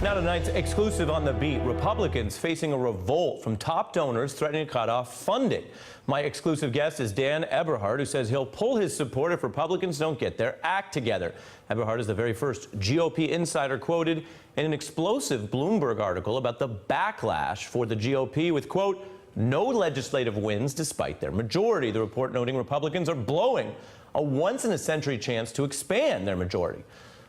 Now tonight's exclusive on the beat. Republicans facing a revolt from top donors threatening to cut off funding. My exclusive guest is Dan Eberhard, who says he'll pull his support if Republicans don't get their act together. Eberhard is the very first GOP insider quoted in an explosive Bloomberg article about the backlash for the GOP with, quote, no legislative wins despite their majority. The report noting Republicans are blowing a once-in-a-century chance to expand their majority.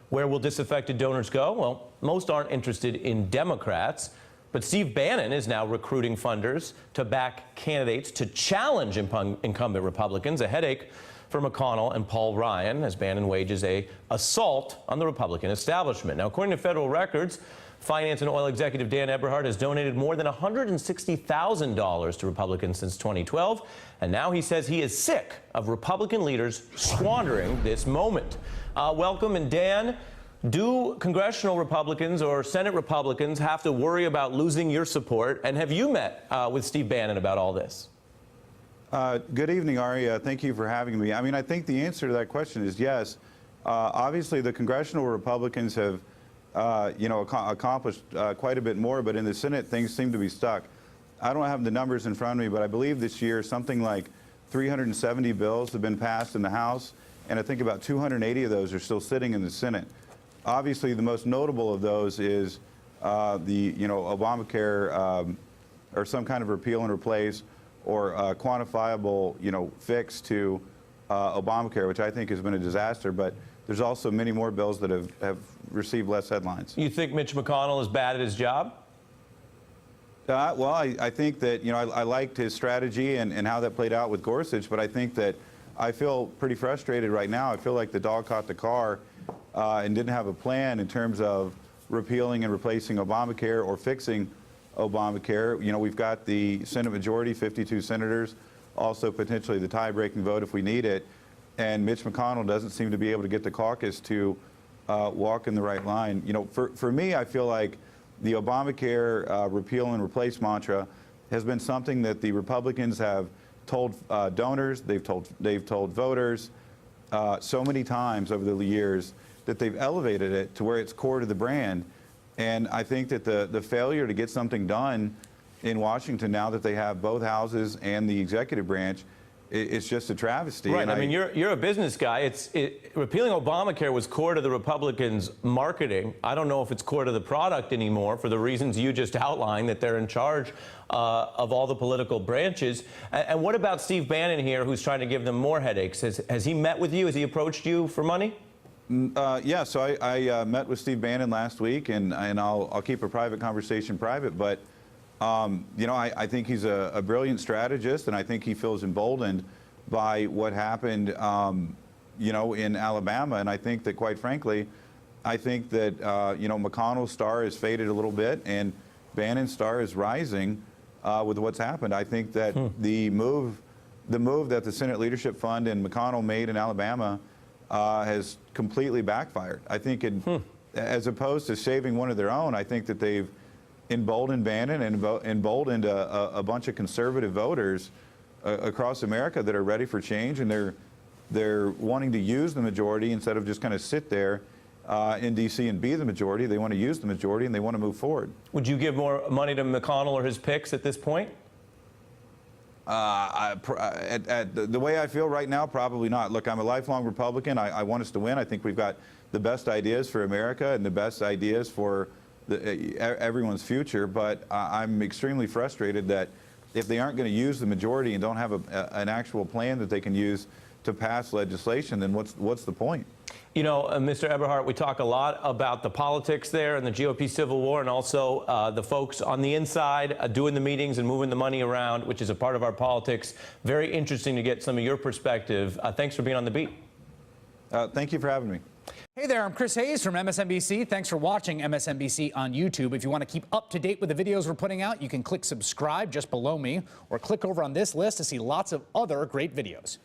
Where will disaffected donors go? Well, most aren't interested in Democrats, but Steve Bannon is now recruiting funders to back candidates to challenge incumbent Republicans, a headache for McConnell and Paul Ryan as Bannon wages an assault on the Republican establishment. Now, according to federal records, finance and oil executive Dan Eberhard has donated more than $160,000 to Republicans since 2012, and now he says he is sick of Republican leaders squandering this moment. Welcome, and Dan, do congressional Republicans or Senate Republicans have to worry about losing your support, and have you met with Steve Bannon about all this? Good evening, Ari. Thank you for having me. I mean, I think the answer to that question is yes. Obviously, the congressional Republicans have accomplished quite a bit more, but in the Senate, things seem to be stuck. I don't have the numbers in front of me, but I believe this year something like 370 bills have been passed in the House, and I think about 280 of those are still sitting in the Senate. Obviously, the most notable of those is Obamacare or some kind of repeal and replace or quantifiable, fix to Obamacare, which I think has been a disaster. But there's also many more bills that have received less headlines. You think Mitch McConnell is bad at his job? Well, I think that, I liked his strategy and how that played out with Gorsuch, but I think that I feel pretty frustrated right now. I feel like the dog caught the car and didn't have a plan in terms of repealing and replacing Obamacare or fixing Obamacare. We've got the Senate majority, 52 senators, also potentially the tie-breaking vote if we need it. And Mitch McConnell doesn't seem to be able to get the caucus to walk in the right line. For me, I feel like the Obamacare repeal and replace mantra has been something that the Republicans have told donors, they've told voters so many times over the years that they've elevated it to where it's core to the brand. And I think that the failure to get something done in Washington now that they have both houses and the executive branch, it's just a travesty. Right. I mean, you're a business guy. Repealing Obamacare was core to the Republicans' marketing. I don't know if it's core to the product anymore for the reasons you just outlined, that they're in charge of all the political branches. And what about Steve Bannon here, who's trying to give them more headaches? Has he met with you? Has he approached you for money? Yeah. So I met with Steve Bannon last week, and I'll keep a private conversation private, but. I think he's a brilliant strategist, and I think he feels emboldened by what happened, in Alabama. And I think that, quite frankly, McConnell's star has faded a little bit, and Bannon's star is rising with what's happened. I think that the move that the Senate Leadership Fund and McConnell made in Alabama has completely backfired. I think, as opposed to saving one of their own, I think that they've emboldened Bannon and emboldened a bunch of conservative voters across America that are ready for change, and they're wanting to use the majority instead of just kind of sit there in D.C. and be the majority. They want to use the majority, and they want to move forward. Would you give more money to McConnell or his picks at this point? The way I feel right now, probably not. Look, I'm a lifelong Republican. I want us to win. I think we've got the best ideas for America and the best ideas for everyone's future, but I'm extremely frustrated that if they aren't going to use the majority and don't have an actual plan that they can use to pass legislation, then what's the point? Mr. Eberhard, we talk a lot about the politics there and the GOP civil war, and also the folks on the inside doing the meetings and moving the money around, which is a part of our politics. Very interesting to get some of your perspective. Thanks for being on the beat. Thank you for having me. Hey there, I'm Chris Hayes from MSNBC. Thanks for watching MSNBC on YouTube. If you want to keep up to date with the videos we're putting out, you can click subscribe just below me, or click over on this list to see lots of other great videos.